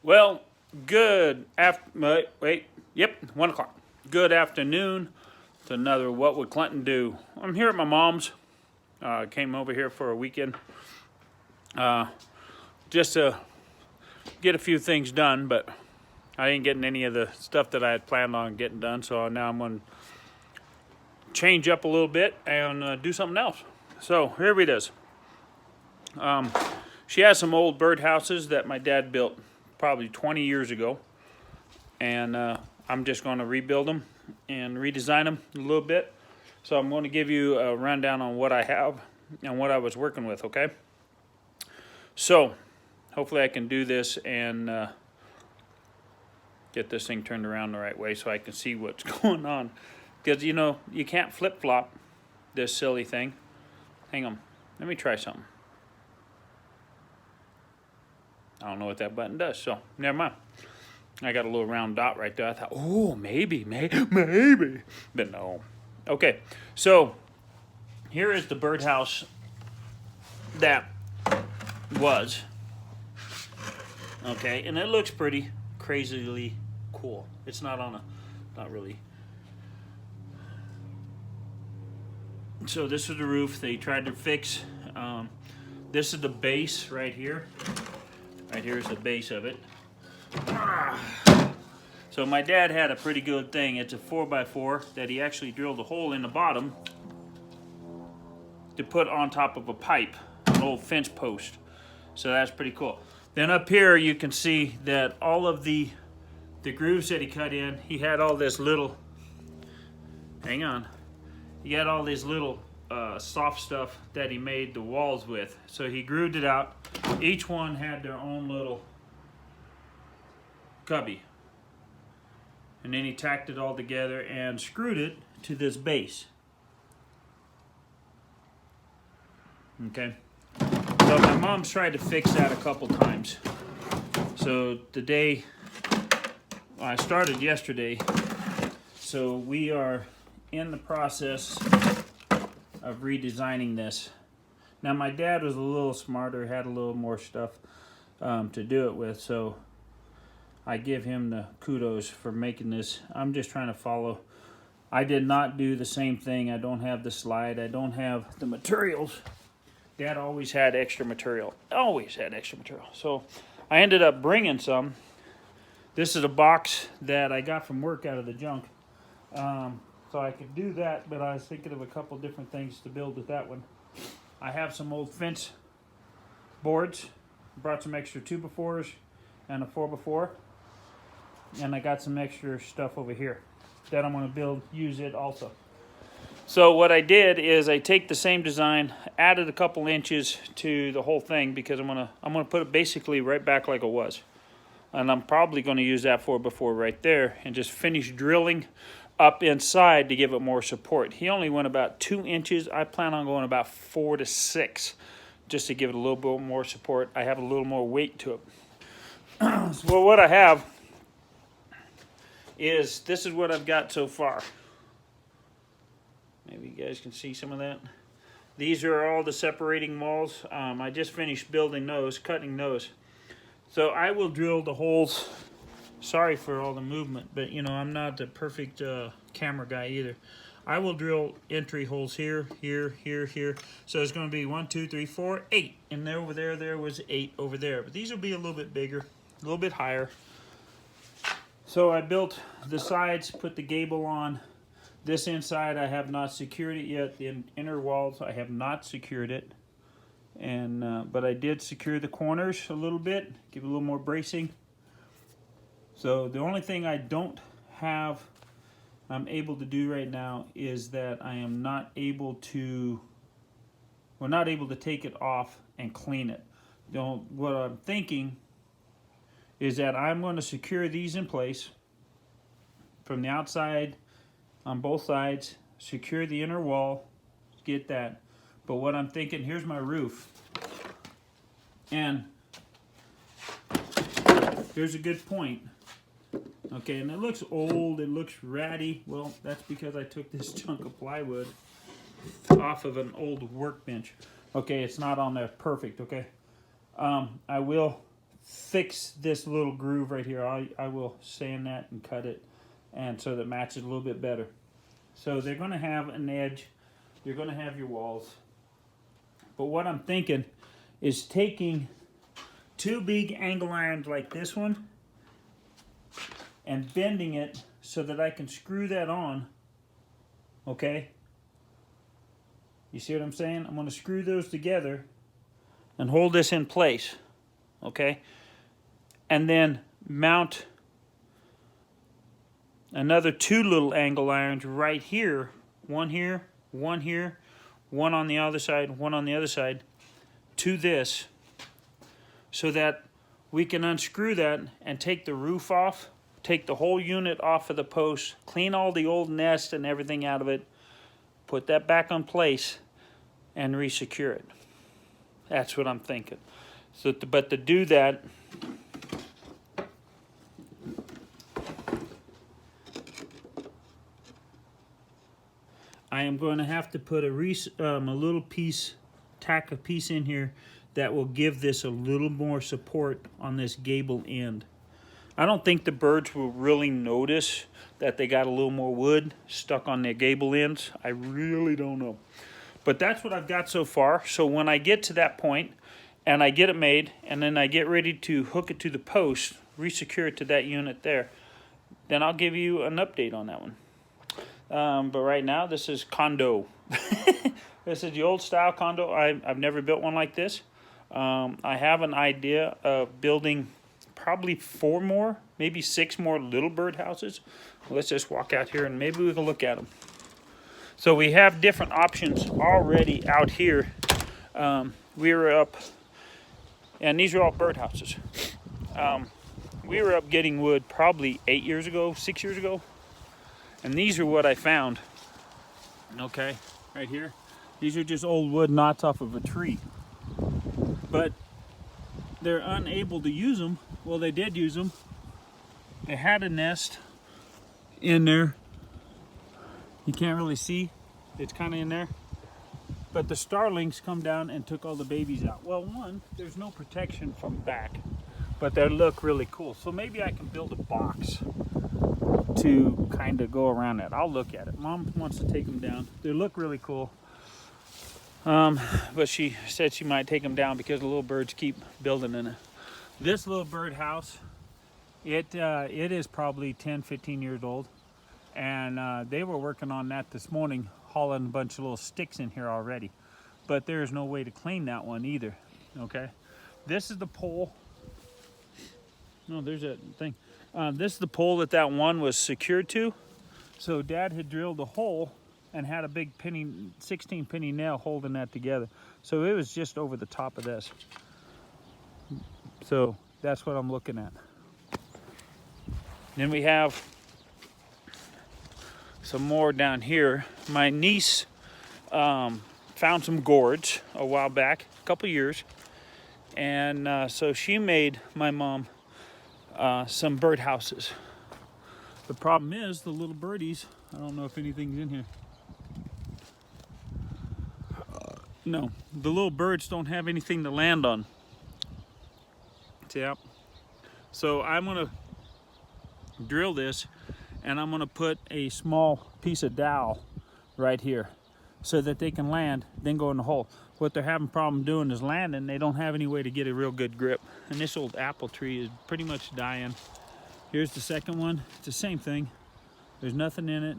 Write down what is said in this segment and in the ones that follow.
Well, good after. Wait. Yep, 1 o'clock. Good afternoon. It's another What Would Clinton Do? I'm here at my mom's. Came over here for a weekend. Just to get a few things done, but I ain't getting any of the stuff that I had planned on getting done. So now I'm going to change up a little bit and do something else. So here it is. She has some old birdhouses that my dad built probably 20 years ago, and I'm just going to rebuild them and redesign them a little bit. So I'm going to give you a rundown on what I have and what I was working with, okay? So hopefully I can do this and get this thing turned around the right way so I can see what's going on. Because, you know, you can't flip-flop this silly thing. Hang on. Let me try something. I don't know what that button does, so never mind. I got a little round dot right there. I thought, oh, maybe. But no. Okay, so here is the birdhouse that was. Okay, and it looks pretty crazily cool. It's not on a, not really. So this is the roof they tried to fix. This is the base right here. Right here is the base of it. So my dad had a pretty good thing. It's a 4x4 that he actually drilled a hole in the bottom to put on top of a pipe, an old fence post. So that's pretty cool. Then up here you can see that all of the grooves that he cut in, he had all this little, hang on, he had all these little soft stuff that he made the walls with. So he grooved it out. Each one had their own little cubby. And then he tacked it all together and screwed it to this base. Okay. So my mom's tried to fix that a couple times. So today, well, I started yesterday. So we are in the process of redesigning this. Now my dad was a little smarter, had a little more stuff to do it with, so I give him the kudos for making this. I'm just trying to follow. I did not do the same thing. I don't have the slide. I don't have the materials. Dad always had extra material. Always had extra material. So I ended up bringing some. This is a box that I got from work out of the junk. So I could do that, but I was thinking of a couple different things to build with that one. I have some old fence boards. Brought some extra 2x4s and a 4x4. And I got some extra stuff over here that I'm going to use it also. So what I did is I take the same design, added a couple inches to the whole thing because I'm gonna put it basically right back like it was. And I'm probably going to use that 4x4 right there and just finish drilling up inside to give it more support. He only went about 2 inches. I plan on going about 4 to 6 just to give it a little bit more support. I have a little more weight to it. So what I have is, this is what I've got so far. Maybe you guys can see some of that. These are all the separating walls. I just finished building those, cutting those. So I will drill the holes. Sorry for all the movement, but you know, I'm not the perfect camera guy either. I will drill entry holes here, here, here, here. So it's going to be 1, 2, 3, 4, 8. And there over there was 8 over there. But these will be a little bit bigger, a little bit higher. So I built the sides, put the gable on. This inside I have not secured it yet. The inner walls I have not secured it. And but I did secure the corners a little bit, give it a little more bracing. So the only thing I don't have, I'm able to do right now is that I am not able to, we're not able to take it off and clean it. What I'm thinking is that I'm going to secure these in place from the outside on both sides, secure the inner wall, get that. But what I'm thinking, here's my roof. And here's a good point. Okay, and it looks old, it looks ratty. Well, that's because I took this chunk of plywood off of an old workbench. Okay, it's not on there perfect, okay? I will fix this little groove right here. I will sand that and cut it, and so that matches a little bit better. So they're going to have an edge. You're going to have your walls. But what I'm thinking is taking 2 big angle irons like this one and bending it so that I can screw that on. Okay? You see what I'm saying? I'm going to screw those together and hold this in place. Okay? And then mount another 2 little angle irons right here. One here, one here, one on the other side, one on the other side, to this, so that we can unscrew that and take the roof off, take the whole unit off of the post, clean all the old nest and everything out of it, put that back on place, and resecure it. That's what I'm thinking. So, but to do that, I am going to have to put a little piece, tack a piece in here that will give this a little more support on this gable end. I don't think the birds will really notice that they got a little more wood stuck on their gable ends. I really don't know. But that's what I've got so far. So when I get to that point and I get it made and then I get ready to hook it to the post, resecure it to that unit there, then I'll give you an update on that one. But right now, this is condo. This is the old style condo. I've never built one like this. I have an idea of building probably 4 more, maybe 6 more little bird houses. Let's just walk out here and maybe we can look at them. So we have different options already out here. We were up, and these are all bird houses. We were up getting wood probably 8 years ago, 6 years ago. And these are what I found, okay, right here. These are just old wood knots off of a tree. But they're unable to use them. Well, they did use them. They had a nest in there. You can't really see. It's kind of in there. But the starlings come down and took all the babies out. Well, one, there's no protection from back. But they look really cool. So maybe I can build a box to kind of go around that. I'll look at it. Mom wants to take them down. They look really cool. But she said she might take them down because the little birds keep building in it. This little bird house, it is probably 10, 15 years old. And they were working on that this morning, hauling a bunch of little sticks in here already. But there's no way to clean that one either, okay? This is the pole. No, there's that thing. This is the pole that one was secured to. So Dad had drilled a hole and had a big 16 penny nail holding that together. So it was just over the top of this. So that's what I'm looking at. Then we have some more down here. My niece found some gourds a while back, a couple years. And so she made my mom some bird houses. The problem is the little birdies, I don't know if anything's in here. No, the little birds don't have anything to land on. Yep. So I'm gonna drill this and I'm gonna put a small piece of dowel right here so that they can land, then go in the hole. What they're having a problem doing is landing. They don't have any way to get a real good grip. And this old apple tree is pretty much dying. Here's the second one. It's the same thing. There's nothing in it.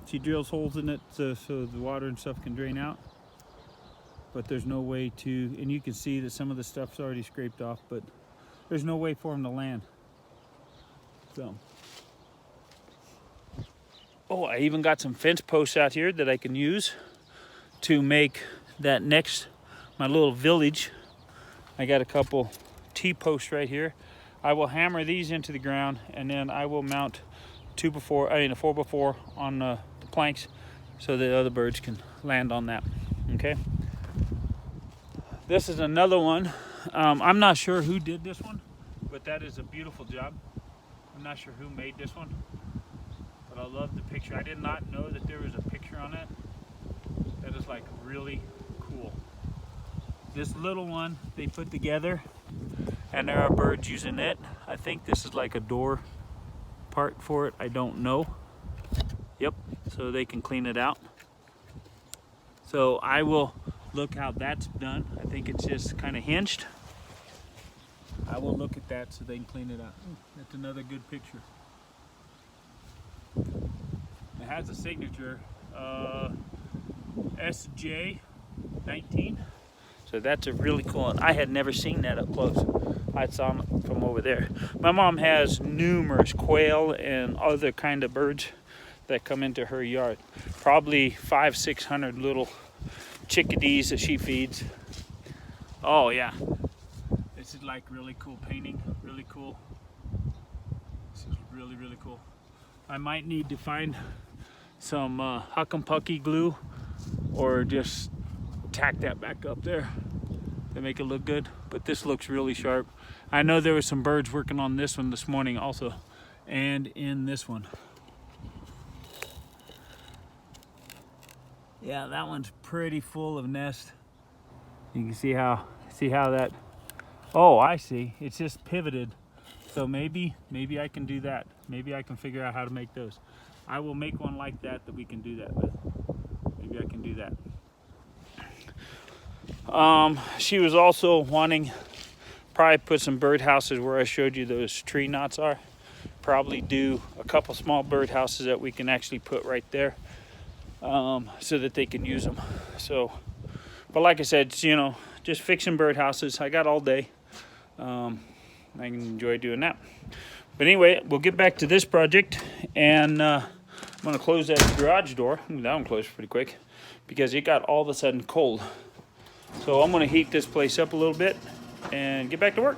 She drills holes in it so the water and stuff can drain out. But there's no way to, and you can see that some of the stuff's already scraped off, but there's no way for them to land. So. Oh, I even got some fence posts out here that I can use to make that my little village. I got a couple T-posts right here. I will hammer these into the ground and then I will mount a 4x4 on the planks so the other birds can land on that, okay? This is another one. I'm not sure who did this one, but that is a beautiful job. I'm not sure who made this one, but I love the picture. I did not know that there was a picture on it. That is like really cool. This little one they put together and there are birds using it. I think this is like a door part for it. I don't know. Yep, so they can clean it out. So I will look how that's done. I think it's just kind of hinged. I will look at that so they can clean it out. That's another good picture. It has a signature, SJ19. So that's a really cool one. I had never seen that up close. I saw them from over there. My mom has numerous quail and other kind of birds that come into her yard. Probably 500-600 little chickadees that she feeds. Oh yeah. This is like really cool painting, really cool. This is really, really cool. I might need to find some Huckapucky glue or just tack that back up there to make it look good. But this looks really sharp. I know there were some birds working on this one this morning also, and in this one. Yeah, that one's pretty full of nest. You can see how that, oh, I see, it's just pivoted. So maybe I can do that. Maybe I can figure out how to make those. I will make one like that we can do that with. Maybe I can do that. She was also wanting, probably put some bird houses where I showed you those tree knots are. Probably do a couple small bird houses that we can actually put right there, so that they can use them. So, but like I said, you know, just fixing bird houses. I got all day. I can enjoy doing that. But anyway, we'll get back to this project, and I'm gonna close that garage door. Ooh, that one closed pretty quick because it got all of a sudden cold. So I'm gonna heat this place up a little bit and get back to work.